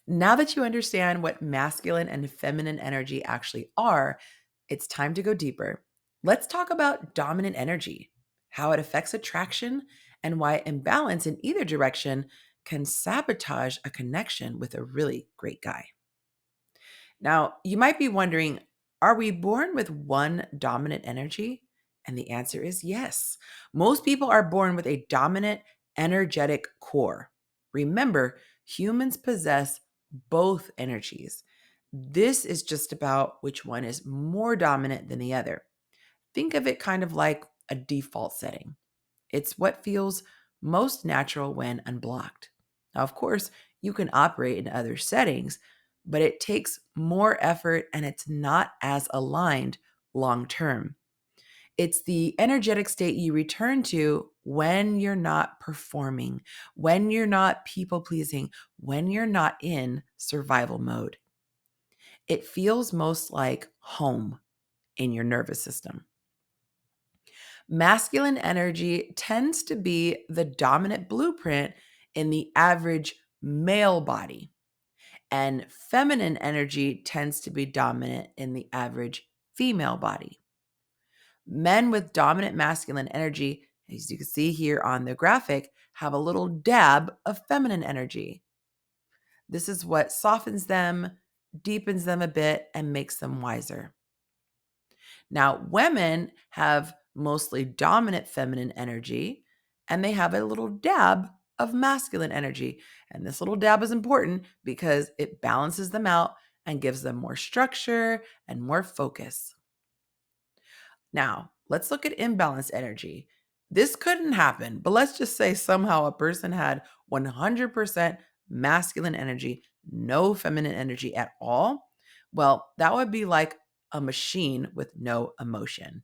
Now that you understand what masculine and feminine energy actually are, it's time to go deeper. Let's talk about dominant energy, how it affects attraction, and why imbalance in either direction can sabotage a connection with a really great guy. Now, you might be wondering, are we born with one dominant energy? And the answer is yes. Most people are born with a dominant energetic core. Remember, humans possess both energies. This is just about which one is more dominant than the other. Think of it kind of like a default setting. It's what feels most natural when unblocked. Now, of course, you can operate in other settings, but it takes more effort and it's not as aligned long term. It's the energetic state you return to when you're not performing, when you're not people pleasing, when you're not in survival mode. It feels most like home in your nervous system. Masculine energy tends to be the dominant blueprint in the average male body, and feminine energy tends to be dominant in the average female body. Men with dominant masculine energy, as you can see here on the graphic, have a little dab of feminine energy. This is what softens them, deepens them a bit, and makes them wiser. Now, women have mostly dominant feminine energy and they have a little dab of masculine energy. And this little dab is important because it balances them out and gives them more structure and more focus. Now, let's look at imbalanced energy. This couldn't happen, but let's just say somehow a person had 100% masculine energy, no feminine energy at all. Well, that would be like a machine with no emotion.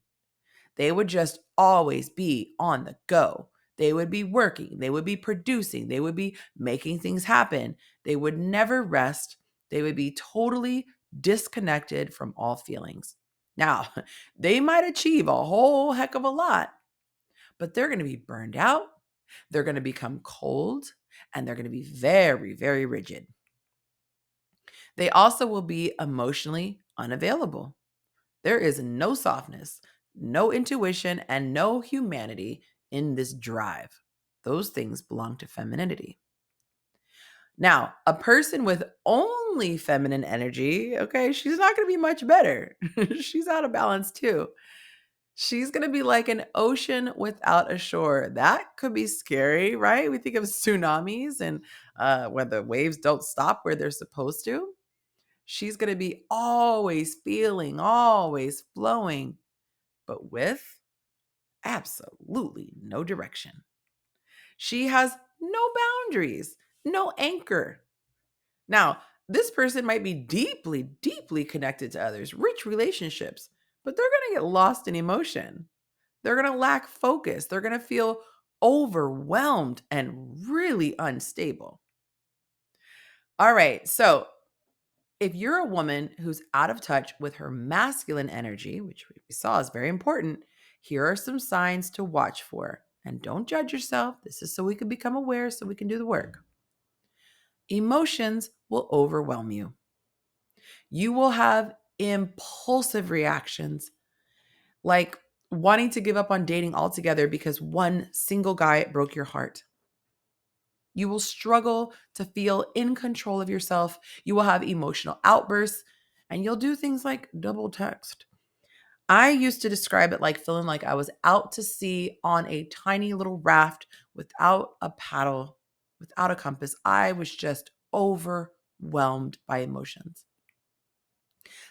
They would just always be on the go. They would be working, they would be producing, they would be making things happen. They would never rest. They would be totally disconnected from all feelings. Now, they might achieve a whole heck of a lot, but they're going to be burned out. They're going to become cold and they're going to be very, very rigid. They also will be emotionally unavailable. There is no softness, no intuition, and no humanity in this drive. Those things belong to femininity. Now, a person with only feminine energy, okay, she's not going to be much better. She's out of balance too. She's going to be like an ocean without a shore. That could be scary, right? We think of tsunamis and where the waves don't stop where they're supposed to. She's going to be always feeling, always flowing, but with absolutely no direction. She has no boundaries, no anchor. Now, this person might be deeply, deeply connected to others, rich relationships, but they're going to get lost in emotion. They're going to lack focus. They're going to feel overwhelmed and really unstable. All right. So, if you're a woman who's out of touch with her masculine energy, which we saw is very important, here are some signs to watch for. And don't judge yourself. This is so we can become aware so we can do the work. Emotions will overwhelm you. You will have impulsive reactions like wanting to give up on dating altogether because one single guy broke your heart. You will struggle to feel in control of yourself. You will have emotional outbursts and you'll do things like double text. I used to describe it like feeling like I was out to sea on a tiny little raft without a paddle, without a compass. I was just overwhelmed by emotions.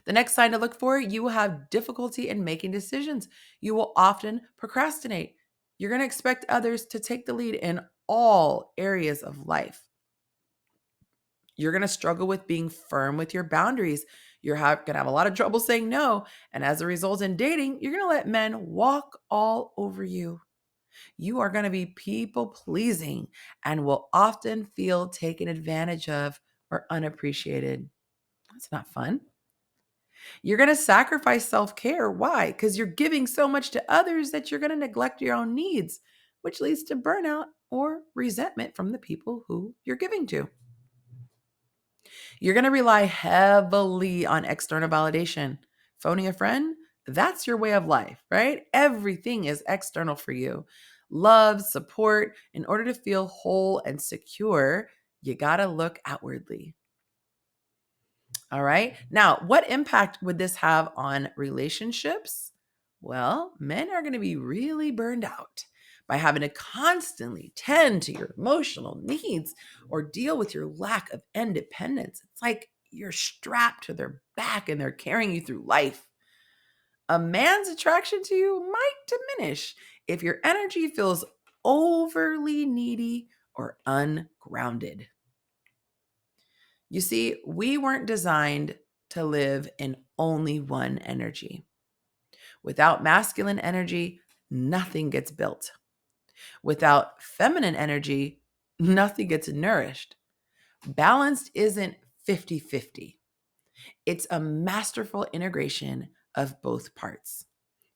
The next sign to look for, you will have difficulty in making decisions. You will often procrastinate. You're going to expect others to take the lead in all areas of life. You're going to struggle with being firm with your boundaries. You're going to have a lot of trouble saying no. And as a result, in dating, you're going to let men walk all over you. You are going to be people pleasing and will often feel taken advantage of or unappreciated. That's not fun. You're going to sacrifice self care. Why? Because you're giving so much to others that you're going to neglect your own needs, which leads to burnout or resentment from the people who you're giving to. You're going to rely heavily on external validation. Phoning a friend, that's your way of life, right? Everything is external for you. Love, support. In order to feel whole and secure, you got to look outwardly. All right. Now, what impact would this have on relationships? Well, men are going to be really burned out by having to constantly tend to your emotional needs or deal with your lack of independence. It's like you're strapped to their back and they're carrying you through life. A man's attraction to you might diminish if your energy feels overly needy or ungrounded. You see, we weren't designed to live in only one energy. Without masculine energy, nothing gets built. Without feminine energy, nothing gets nourished. Balanced isn't 50-50. It's a masterful integration of both parts.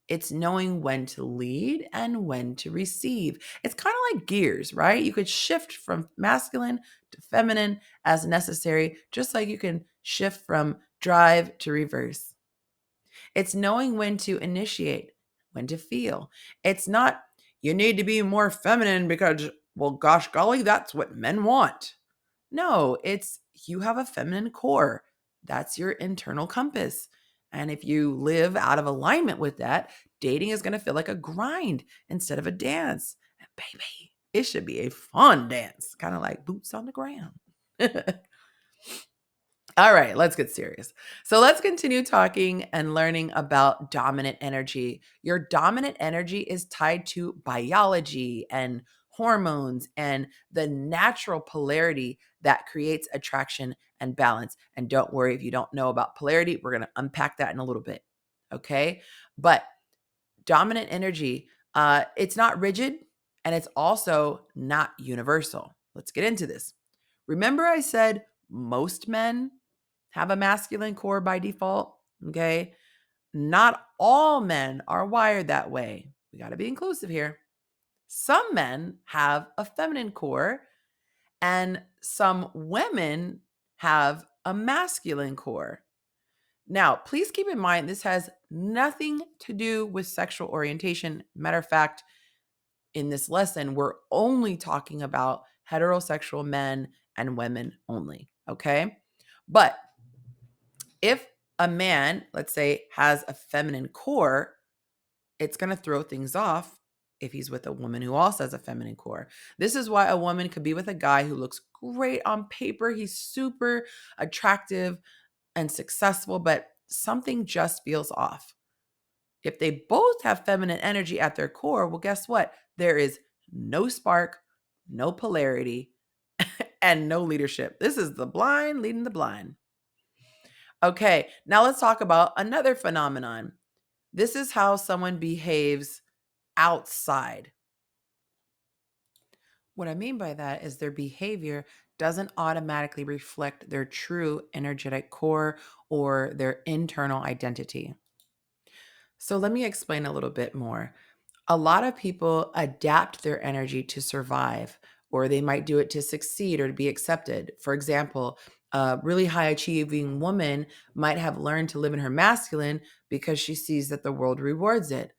It's knowing when to lead and when to receive. It's kind of like gears, right? You could shift from masculine to feminine as necessary, just like you can shift from drive to reverse. It's knowing when to initiate, when to feel. It's not, you need to be more feminine because, well, gosh golly, that's what men want. No, it's you have a feminine core. That's your internal compass. And if you live out of alignment with that, dating is going to feel like a grind instead of a dance. And baby, it should be a fun dance, kind of like boots on the ground. All right, let's get serious. So let's continue talking and learning about dominant energy. Your dominant energy is tied to biology and hormones and the natural polarity that creates attraction and balance. And don't worry if you don't know about polarity, we're going to unpack that in a little bit. Okay? But dominant energy, it's not rigid and it's also not universal. Let's get into this. Remember, I said most men have a masculine core by default. Okay. Not all men are wired that way. We got to be inclusive here. Some men have a feminine core, and some women have a masculine core. Now, please keep in mind this has nothing to do with sexual orientation. Matter of fact, in this lesson, we're only talking about heterosexual men and women only. Okay. But if a man, let's say, has a feminine core, it's going to throw things off if he's with a woman who also has a feminine core. This is why a woman could be with a guy who looks great on paper. He's super attractive and successful, but something just feels off. If they both have feminine energy at their core, well, guess what? There is no spark, no polarity, and no leadership. This is the blind leading the blind. Okay, now let's talk about another phenomenon. This is how someone behaves outside. What I mean by that is their behavior doesn't automatically reflect their true energetic core or their internal identity. So let me explain a little bit more. A lot of people adapt their energy to survive, or they might do it to succeed or to be accepted. For example, a really high achieving woman might have learned to live in her masculine because she sees that the world rewards it.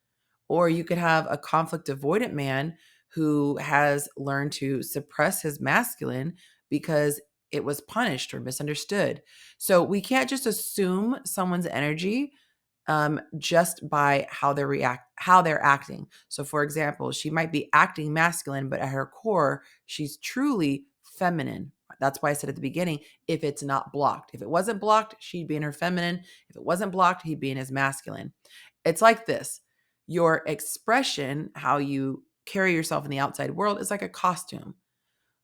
Or you could have a conflict avoidant man who has learned to suppress his masculine because it was punished or misunderstood. So we can't just assume someone's energy just by how they're acting. So, for example, she might be acting masculine, but at her core, she's truly feminine. That's why I said at the beginning, if it's not blocked. If it wasn't blocked, she'd be in her feminine. If it wasn't blocked, he'd be in his masculine. It's like this. Your expression, how you carry yourself in the outside world, is like a costume.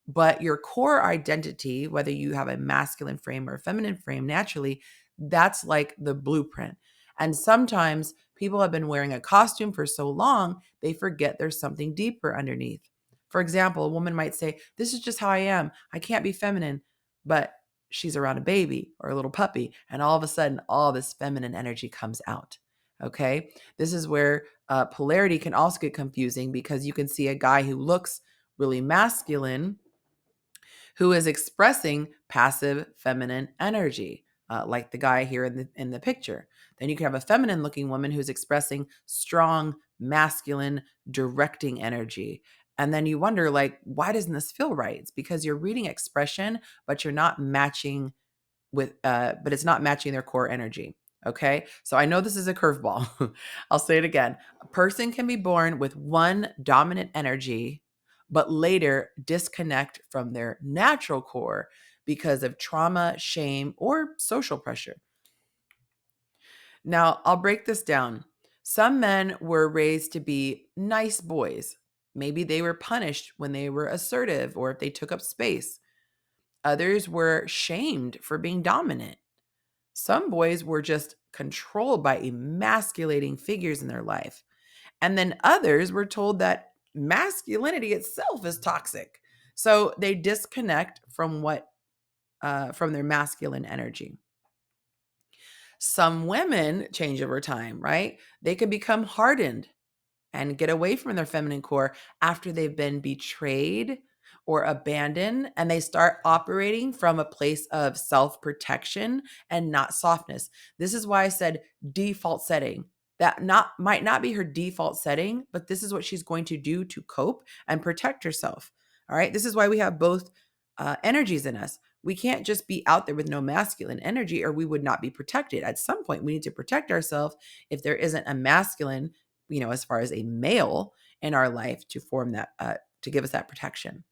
But your core identity, whether you have a masculine frame or a feminine frame naturally, that's like the blueprint. And sometimes people have been wearing a costume for so long, they forget there's something deeper underneath. For example, a woman might say, "This is just how I am. I can't be feminine." But she's around a baby or a little puppy, and all of a sudden, all this feminine energy comes out. Okay. This is where polarity can also get confusing because you can see a guy who looks really masculine who is expressing passive feminine energy, like the guy here in the picture. Then you can have a feminine looking woman who's expressing strong, masculine, directing energy. And then you wonder, like, why doesn't this feel right? It's because you're reading expression, but you're not matching but it's not matching their core energy. Okay. So I know this is a curveball. I'll say it again. A person can be born with one dominant energy, but later disconnect from their natural core because of trauma, shame, or social pressure. Now, I'll break this down. Some men were raised to be nice boys. Maybe they were punished when they were assertive or if they took up space. Others were shamed for being dominant. Some boys were just controlled by emasculating figures in their life. And then others were told that masculinity itself is toxic. So they disconnect from their masculine energy. Some women change over time, right? They can become hardened and get away from their feminine core after they've been betrayed or abandoned, and they start operating from a place of self-protection and not softness. This is why I said default setting. That not might not be her default setting, but this is what she's going to do to cope and protect herself. All right. This is why we have both energies in us. We can't just be out there with no masculine energy, or we would not be protected. At some point, we need to protect ourselves if there isn't a masculine, as far as a male in our life to form that, to give us that protection.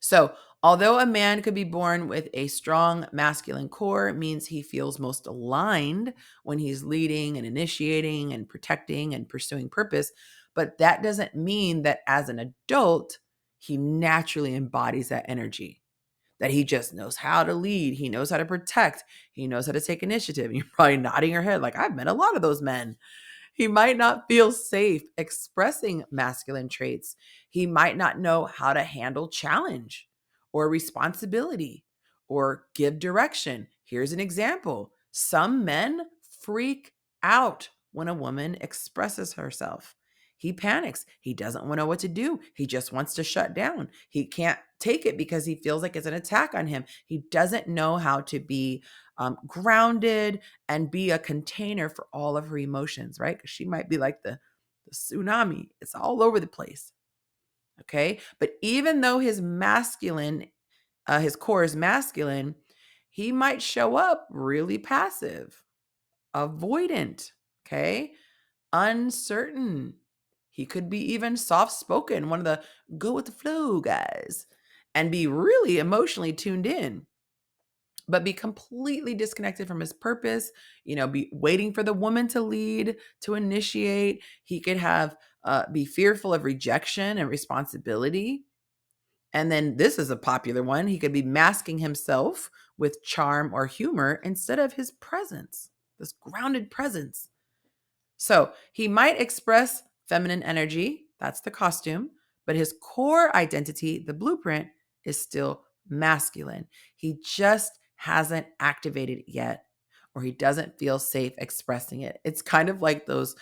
So, although a man could be born with a strong masculine core, it means he feels most aligned when he's leading and initiating and protecting and pursuing purpose. But that doesn't mean that as an adult, he naturally embodies that energy, that he just knows how to lead. He knows how to protect. He knows how to take initiative. And you're probably nodding your head like, I've met a lot of those men. He might not feel safe expressing masculine traits. He might not know how to handle challenge or responsibility or give direction. Here's an example. Some men freak out when a woman expresses herself. He panics. He doesn't want to know what to do. He just wants to shut down. He can't take it because he feels like it's an attack on him. He doesn't know how to be grounded and be a container for all of her emotions, right? Because she might be like the tsunami. It's all over the place. Okay. But even though his core is masculine, he might show up really passive, avoidant, okay, uncertain. He could be even soft spoken, one of the go with the flow guys, and be really emotionally tuned in, but be completely disconnected from his purpose, be waiting for the woman to lead, to initiate. He could have be fearful of rejection and responsibility. And then this is a popular one. He could be masking himself with charm or humor instead of his presence, this grounded presence. So he might express feminine energy, that's the costume, but his core identity, the blueprint, is still masculine. He just hasn't activated it yet, or he doesn't feel safe expressing it. It's kind of like those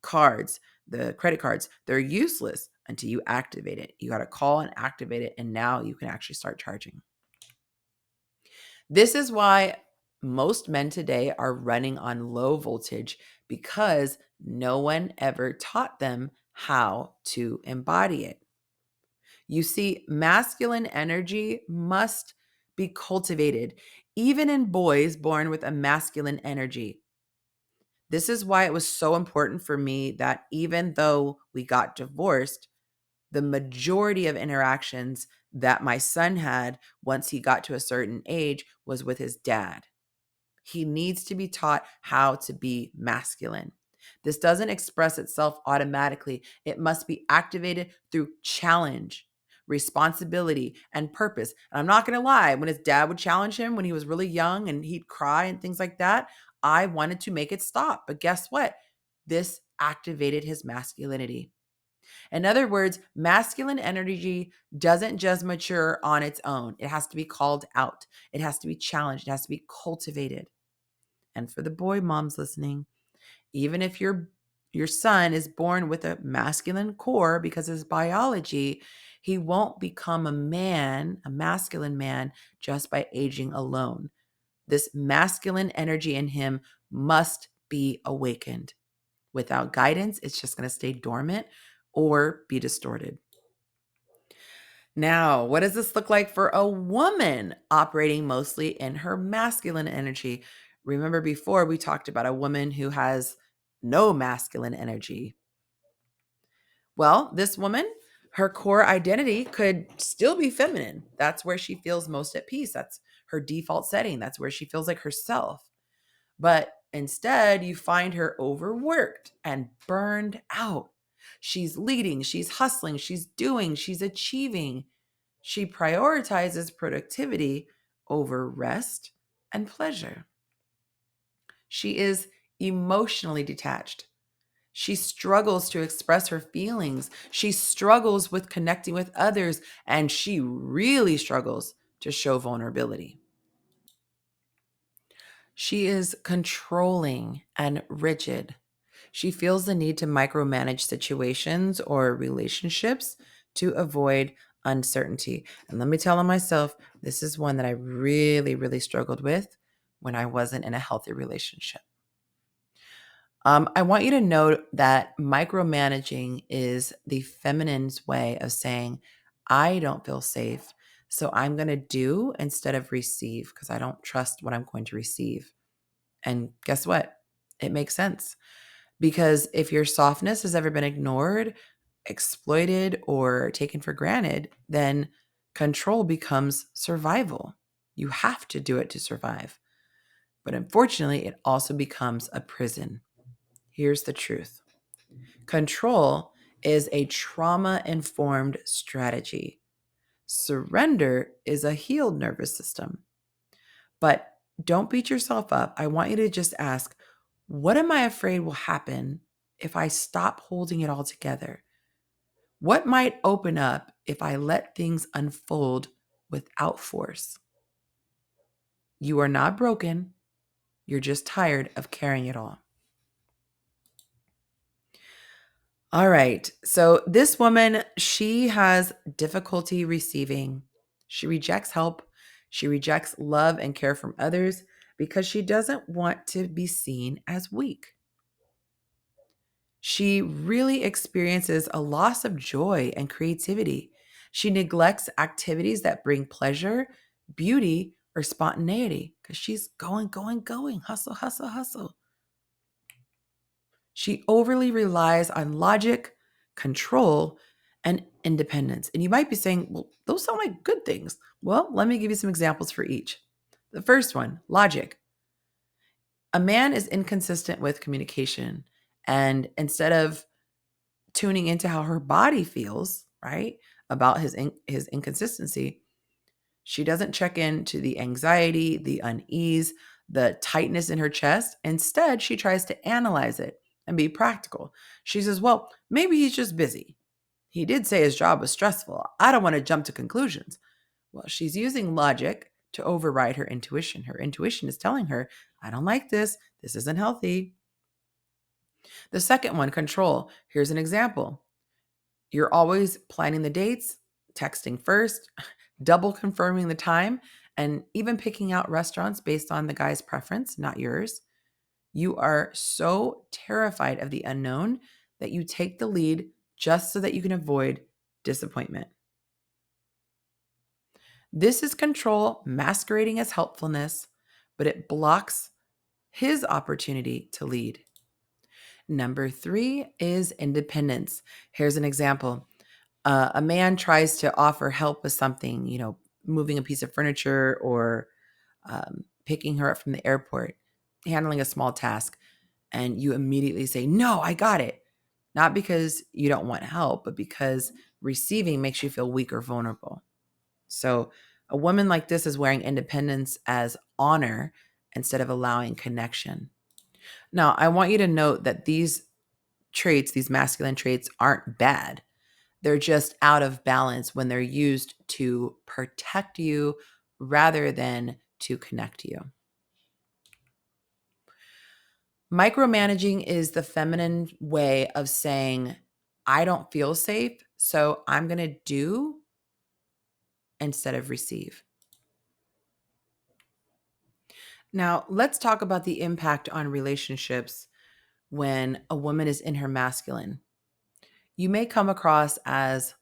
cards, the credit cards. They're useless until you activate it. You got to call and activate it, and now you can actually start charging. This is why most men today are running on low voltage, because no one ever taught them how to embody it. You see, masculine energy must be cultivated, even in boys born with a masculine energy. This is why it was so important for me that even though we got divorced, the majority of interactions that my son had once he got to a certain age was with his dad. He needs to be taught how to be masculine. This doesn't express itself automatically. It must be activated through challenge, responsibility, and purpose. And I'm not going to lie, when his dad would challenge him when he was really young and he'd cry and things like that, I wanted to make it stop. But guess what? This activated his masculinity. In other words, masculine energy doesn't just mature on its own. It has to be called out. It has to be challenged. It has to be cultivated. And for the boy moms listening, even if your son is born with a masculine core because of his biology, He won't become a man, a masculine man, just by aging alone. This masculine energy in him must be awakened. Without guidance, it's just going to stay dormant or be distorted. Now, what does this look like for a woman operating mostly in her masculine energy? Remember before we talked about a woman who has no masculine energy. Well, this woman, her core identity could still be feminine. That's where she feels most at peace. That's her default setting. That's where she feels like herself. But instead, you find her overworked and burned out. She's leading, she's hustling, she's doing, she's achieving. She prioritizes productivity over rest and pleasure. She is emotionally detached. She struggles to express her feelings. She struggles with connecting with others, and she really struggles to show vulnerability. She is controlling and rigid. She feels the need to micromanage situations or relationships to avoid uncertainty. And let me tell on myself, this is one that I really, really struggled with when I wasn't in a healthy relationship. I want you to note that micromanaging is the feminine's way of saying, I don't feel safe. So I'm going to do instead of receive because I don't trust what I'm going to receive. And guess what? It makes sense. Because if your softness has ever been ignored, exploited, or taken for granted, then control becomes survival. You have to do it to survive. But unfortunately, it also becomes a prison. Here's the truth: control is a trauma informed strategy, surrender is a healed nervous system. But don't beat yourself up. I want you to just ask, what am I afraid will happen if I stop holding it all together? What might open up if I let things unfold without force? You are not broken. You're just tired of carrying it all. All right. So this woman, she has difficulty receiving. She rejects help. She rejects love and care from others because she doesn't want to be seen as weak. She really experiences a loss of joy and creativity. She neglects activities that bring pleasure, beauty, or spontaneity because she's going, hustle, hustle, hustle. She overly relies on logic, control, and independence. And you might be saying, well, those sound like good things. Well, let me give you some examples for each. The first one, logic. A man is inconsistent with communication. And instead of tuning into how her body feels, right, about his inconsistency, she doesn't check into the anxiety, the unease, the tightness in her chest. Instead, she tries to analyze it and be practical. She says, well, maybe he's just busy. He did say his job was stressful. I don't want to jump to conclusions. Well, she's using logic to override her intuition. Her intuition is telling her, I don't like this. This isn't healthy. The second one, control. Here's an example. You're always planning the dates, texting first, double confirming the time, and even picking out restaurants based on the guy's preference, not yours. You are so terrified of the unknown that you take the lead just so that you can avoid disappointment. This is control masquerading as helpfulness, but it blocks his opportunity to lead. Number three is independence. Here's an example. A man tries to offer help with something, moving a piece of furniture or picking her up from the airport, handling a small task, and you immediately say, no, I got it. Not because you don't want help, but because receiving makes you feel weak or vulnerable. So a woman like this is wearing independence as honor instead of allowing connection. Now, I want you to note that these traits, these masculine traits, aren't bad. They're just out of balance when they're used to protect you rather than to connect you. Micromanaging is the feminine way of saying, I don't feel safe, So I'm going to do instead of receive. Now, let's talk about the impact on relationships when a woman is in her masculine. You may come across as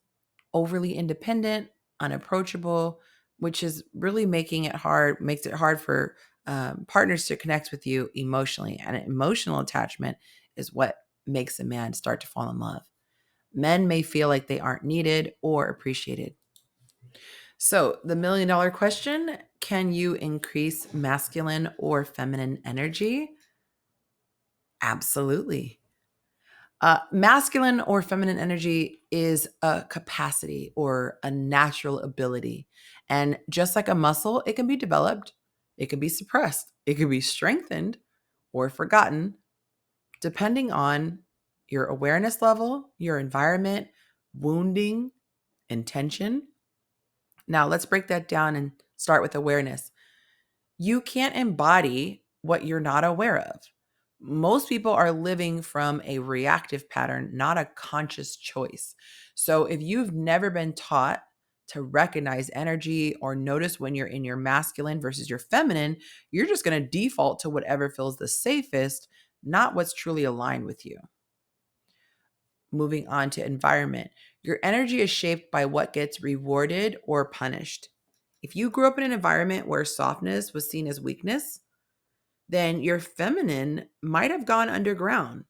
overly independent, unapproachable, which is really makes it hard for partners to connect with you emotionally. And emotional attachment is what makes a man start to fall in love. Men may feel like they aren't needed or appreciated. So, the $1,000,000 question, can you increase masculine or feminine energy? Absolutely. Masculine or feminine energy is a capacity or a natural ability. And just like a muscle, it can be developed, it can be suppressed, it can be strengthened or forgotten, depending on your awareness level, your environment, wounding, intention. Now, let's break that down and start with awareness. You can't embody what you're not aware of. Most people are living from a reactive pattern, not a conscious choice. So if you've never been taught to recognize energy or notice when you're in your masculine versus your feminine, you're just going to default to whatever feels the safest, not what's truly aligned with you. Moving on to environment. Your energy is shaped by what gets rewarded or punished. If you grew up in an environment where softness was seen as weakness, then your feminine might have gone underground.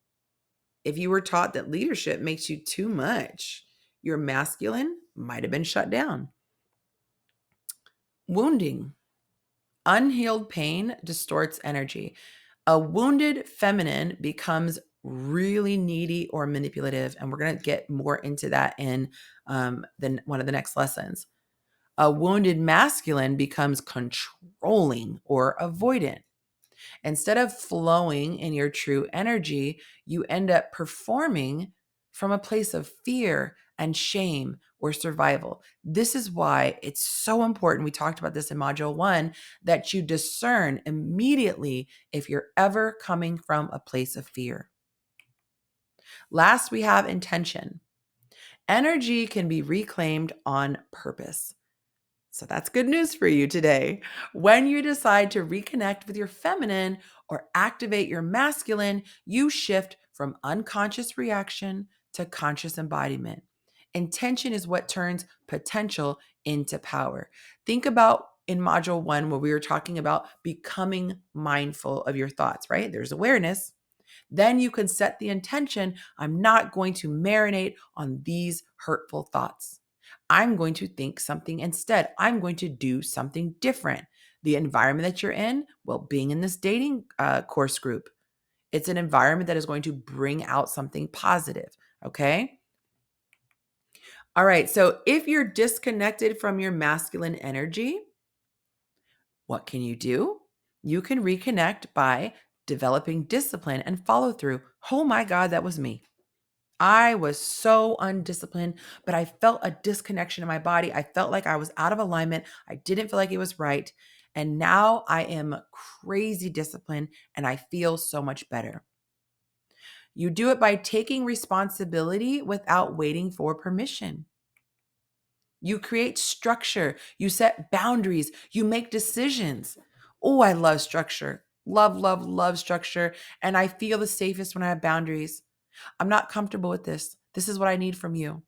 If you were taught that leadership makes you too much, your masculine might have been shut down. Wounding. Unhealed pain distorts energy. A wounded feminine becomes really needy or manipulative, and we're going to get more into that in one of the next lessons. A wounded masculine becomes controlling or avoidant. Instead of flowing in your true energy, you end up performing from a place of fear and shame or survival. This is why it's so important. We talked about this in module 1, that you discern immediately if you're ever coming from a place of fear. Last, we have intention. Energy can be reclaimed on purpose. So that's good news for you today. When you decide to reconnect with your feminine or activate your masculine, you shift from unconscious reaction to conscious embodiment. Intention is what turns potential into power. Think about in module 1 where we were talking about becoming mindful of your thoughts, right? There's awareness. Then you can set the intention, I'm not going to marinate on these hurtful thoughts. I'm going to think something instead. I'm going to do something different. The environment that you're in, well, being in this dating course group, it's an environment that is going to bring out something positive. Okay. All right. So if you're disconnected from your masculine energy, what can you do? You can reconnect by developing discipline and follow through. Oh my God, that was me. I was so undisciplined, but I felt a disconnection in my body. I felt like I was out of alignment. I didn't feel like it was right. And now I am crazy disciplined and I feel so much better. You do it by taking responsibility without waiting for permission. You create structure. You set boundaries. You make decisions. Oh, I love structure. Love, love, love structure. And I feel the safest when I have boundaries. I'm not comfortable with this. This is what I need from you.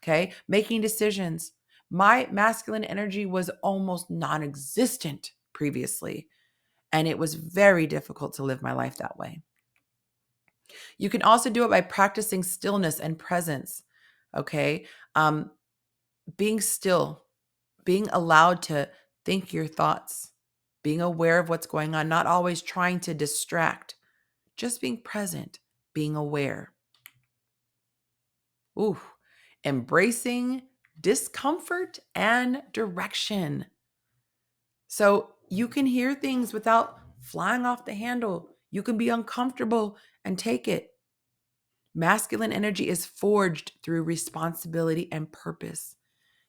Okay. Making decisions. My masculine energy was almost non existent previously, and it was very difficult to live my life that way. You can also do it by practicing stillness and presence. Okay. Being still, being allowed to think your thoughts, being aware of what's going on, not always trying to distract, just being present, being aware. Ooh, embracing discomfort and direction. So you can hear things without flying off the handle. You can be uncomfortable and take it. Masculine energy is forged through responsibility and purpose.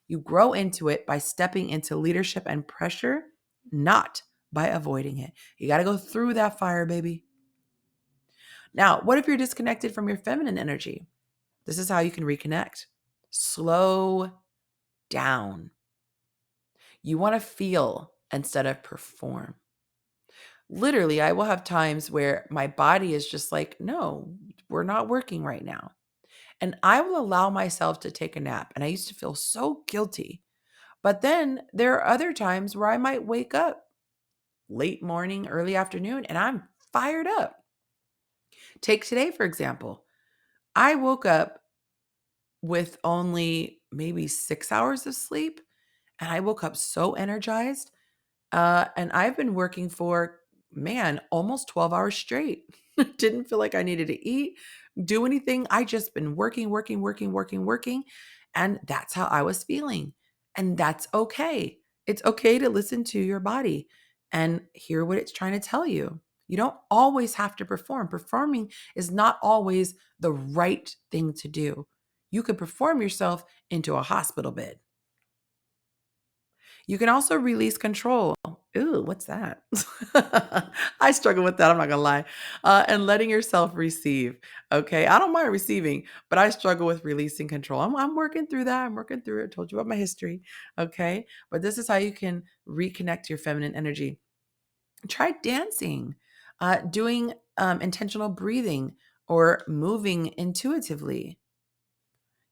You grow into it by stepping into leadership and pressure, not by avoiding it. You got to go through that fire, baby. Now, what if you're disconnected from your feminine energy? This is how you can reconnect. Slow down. You want to feel instead of perform. Literally, I will have times where my body is just like, no, we're not working right now. And I will allow myself to take a nap. And I used to feel so guilty. But then there are other times where I might wake up late morning, early afternoon, and I'm fired up. Take today, for example. I woke up with only maybe 6 hours of sleep, and I woke up so energized. And I've been working for, man, almost 12 hours straight. Didn't feel like I needed to eat, do anything. I just been working, working, working, working, working. And that's how I was feeling. And that's okay. It's okay to listen to your body and hear what it's trying to tell you. You don't always have to perform. Performing is not always the right thing to do. You could perform yourself into a hospital bed. You can also release control. Ooh, what's that? I struggle with that. I'm not gonna lie. And letting yourself receive. Okay, I don't mind receiving, but I struggle with releasing control. I'm working through that. I'm working through it. I told you about my history. Okay, but this is how you can reconnect to your feminine energy. Try dancing, doing intentional breathing, or moving intuitively.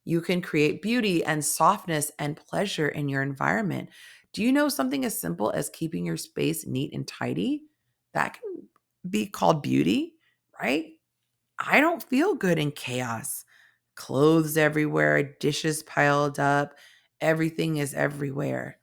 You can create beauty and softness and pleasure in your environment. Do you know something as simple as keeping your space neat and tidy? That can be called beauty, right? I don't feel good in chaos. Clothes everywhere, dishes piled up, everything is everywhere.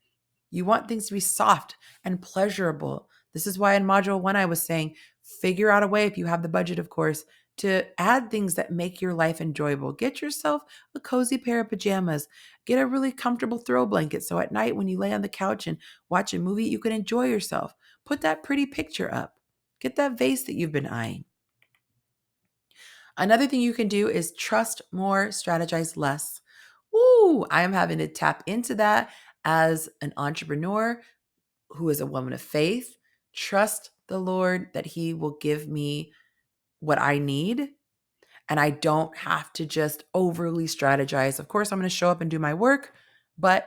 You want things to be soft and pleasurable. This is why in module 1 I was saying figure out a way, if you have the budget of course, to add things that make your life enjoyable. Get yourself a cozy pair of pajamas. Get a really comfortable throw blanket so at night when you lay on the couch and watch a movie, you can enjoy yourself. Put that pretty picture up. Get that vase that you've been eyeing. Another thing you can do is trust more, strategize less. Woo, I am having to tap into that as an entrepreneur who is a woman of faith. Trust the Lord that He will give me what I need. And I don't have to just overly strategize. Of course, I'm going to show up and do my work, but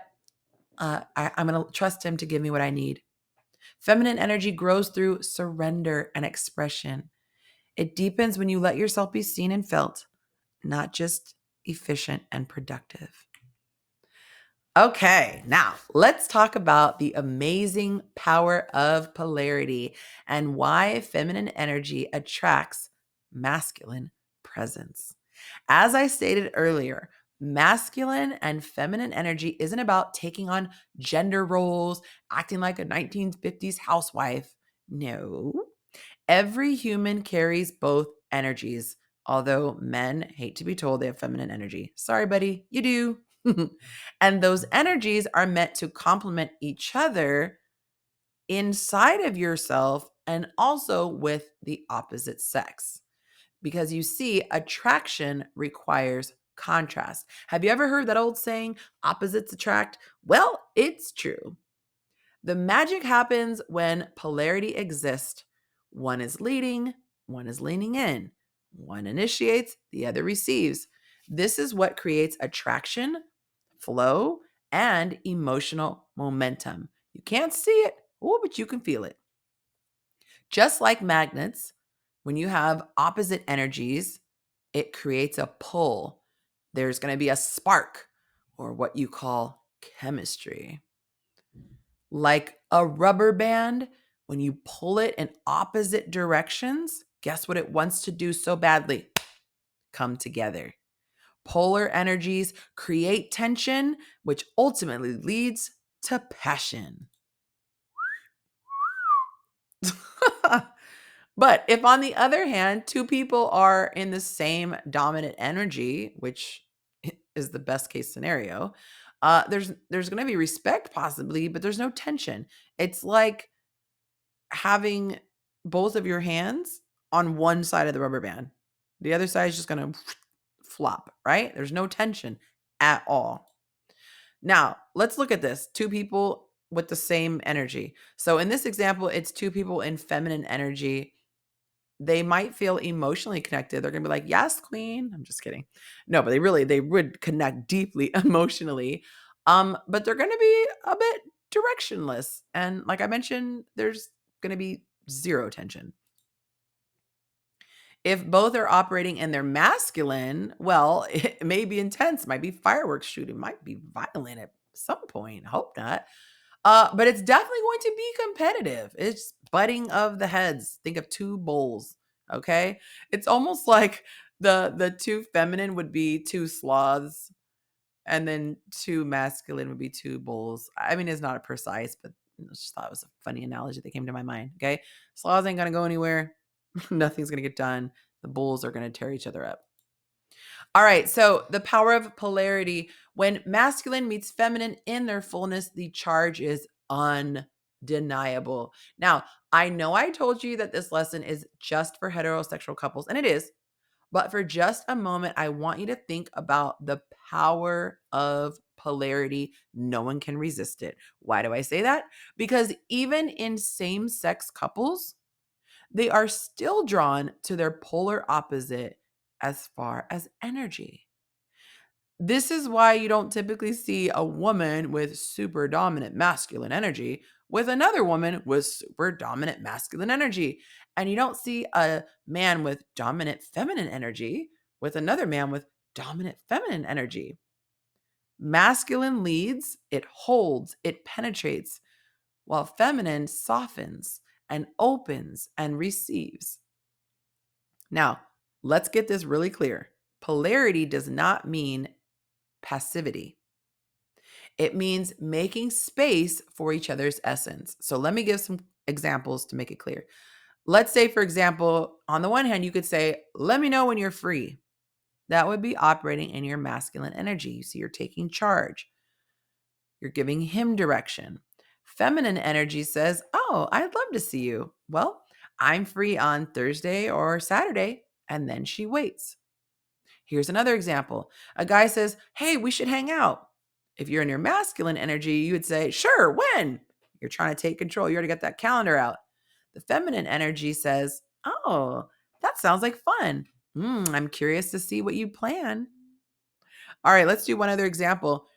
I'm going to trust Him to give me what I need. Feminine energy grows through surrender and expression. It deepens when you let yourself be seen and felt, not just efficient and productive. Okay, now let's talk about the amazing power of polarity and why feminine energy attracts masculine presence. As I stated earlier, masculine and feminine energy isn't about taking on gender roles, acting like a 1950s housewife. No, every human carries both energies, although men hate to be told they have feminine energy. Sorry, buddy, you do. And those energies are meant to complement each other inside of yourself and also with the opposite sex. Because you see, attraction requires contrast. Have you ever heard that old saying, opposites attract? Well, it's true. The magic happens when polarity exists. One is leading, one is leaning in. One initiates, the other receives. This is what creates attraction, flow, and emotional momentum. You can't see it, but you can feel it. Just like magnets, when you have opposite energies, it creates a pull. There's going to be a spark, or what you call chemistry. Like a rubber band, when you pull it in opposite directions, guess what it wants to do so badly? Come together. Polar energies create tension, which ultimately leads to passion. But if, on the other hand, two people are in the same dominant energy, which is the best case scenario, there's going to be respect possibly, but there's no tension. It's like having both of your hands on one side of the rubber band. The other side is just going to flop, right? There's no tension at all. Now, let's look at this. Two people with the same energy. So in this example, it's two people in feminine energy they might feel emotionally connected. They're going to be like, "Yes, queen." I'm just kidding. No, but they would connect deeply emotionally. But they're going to be a bit directionless. And like I mentioned, there's going to be zero tension. If both are operating in their masculine, well, it may be intense, might be fireworks shooting, might be violent at some point. Hope not. But it's definitely going to be competitive. It's butting of the heads. Think of two bulls. Okay. It's almost like the two feminine would be two sloths, and then two masculine would be two bulls. I mean, it's not a precise, but I just thought it was a funny analogy that came to my mind. Okay. Sloths ain't gonna go anywhere. Nothing's gonna get done. The bulls are gonna tear each other up. All right, so the power of polarity. When masculine meets feminine in their fullness, the charge is undeniable. Now, I know I told you that this lesson is just for heterosexual couples, and it is, but for just a moment, I want you to think about the power of polarity. No one can resist it. Why do I say that? Because even in same sex couples, they are still drawn to their polar opposite as far as energy. This is why you don't typically see a woman with super dominant masculine energy with another woman with super dominant masculine energy. And you don't see a man with dominant feminine energy with another man with dominant feminine energy. Masculine leads, it holds, it penetrates, while feminine softens and opens and receives. Now, let's get this really clear. Polarity does not mean passivity. It means making space for each other's essence. So let me give some examples to make it clear. Let's say, for example, on the one hand, you could say, "Let me know when you're free." That would be operating in your masculine energy. You see, you're taking charge, you're giving him direction. Feminine energy says, "Oh, I'd love to see you." Well, I'm free on Thursday or Saturday. And then she waits. Here's another example. A guy says, "Hey, we should hang out." If you're in your masculine energy, you would say, "Sure, when?" You're trying to take control. You already got that calendar out. The feminine energy says, "Oh, that sounds like fun. I'm curious to see what you plan." All right, let's do one other example.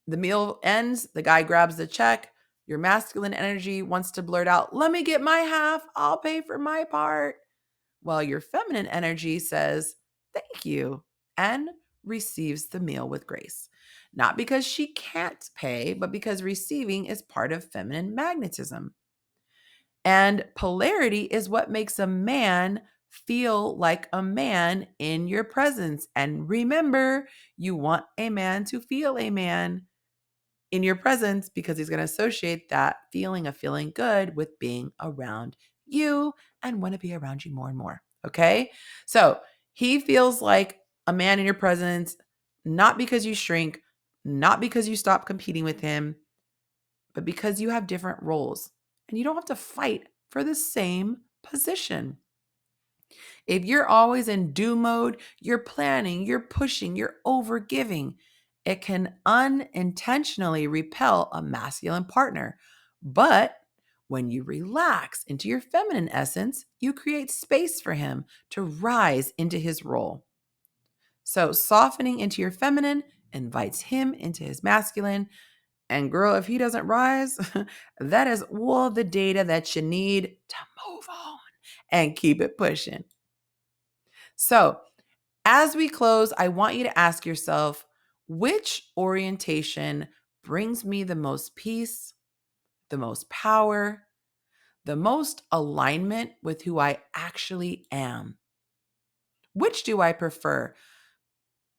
The meal ends, the guy grabs the check. Your masculine energy wants to blurt out, "Let me get my half. I'll pay for my part." While your feminine energy says, "Thank you," and receives the meal with grace. Not because she can't pay, but because receiving is part of feminine magnetism. And polarity is what makes a man feel like a man in your presence. And remember, you want a man to feel a man in your presence because he's going to associate that feeling of feeling good with being around you and want to be around you more and more. Okay. So he feels like a man in your presence, not because you shrink, not because you stop competing with him, but because you have different roles and you don't have to fight for the same position. If you're always in do mode, you're planning, you're pushing, you're over giving. It can unintentionally repel a masculine partner. But when you relax into your feminine essence, you create space for him to rise into his role. So, softening into your feminine invites him into his masculine. And girl, if he doesn't rise, that is all the data that you need to move on and keep it pushing. So, as we close, I want you to ask yourself, which orientation brings me the most peace, the most power, the most alignment with who I actually am? Which do I prefer?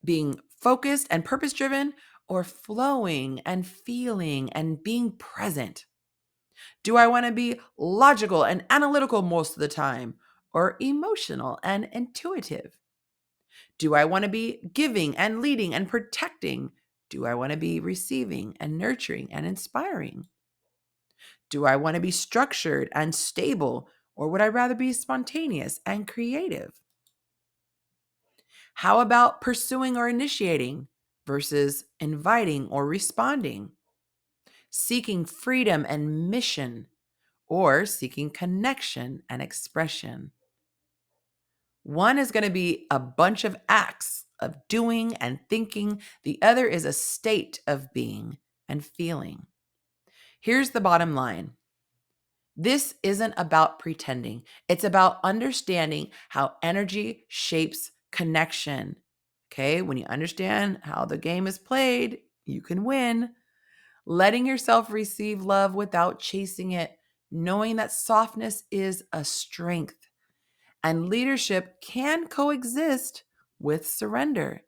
Being focused and purpose driven, or flowing and feeling and being present? Do I want to be logical and analytical most of the time, or emotional and intuitive? Do I want to be giving and leading and protecting? Do I want to be receiving and nurturing and inspiring? Do I want to be structured and stable, or would I rather be spontaneous and creative? How about pursuing or initiating versus inviting or responding? Seeking freedom and mission, or seeking connection and expression? One is going to be a bunch of acts of doing and thinking. The other is a state of being and feeling. Here's the bottom line. This isn't about pretending. It's about understanding how energy shapes connection. Okay, when you understand how the game is played, you can win. Letting yourself receive love without chasing it, knowing that softness is a strength and leadership can coexist with surrender.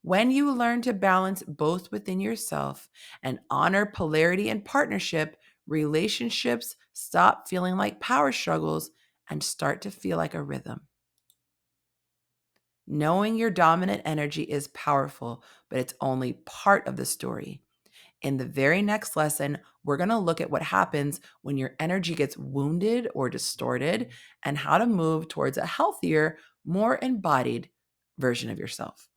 When you learn to balance both within yourself and honor polarity and partnership, relationships stop feeling like power struggles and start to feel like a rhythm. Knowing your dominant energy is powerful, but it's only part of the story. In the very next lesson, we're going to look at what happens when your energy gets wounded or distorted and how to move towards a healthier, more embodied version of yourself.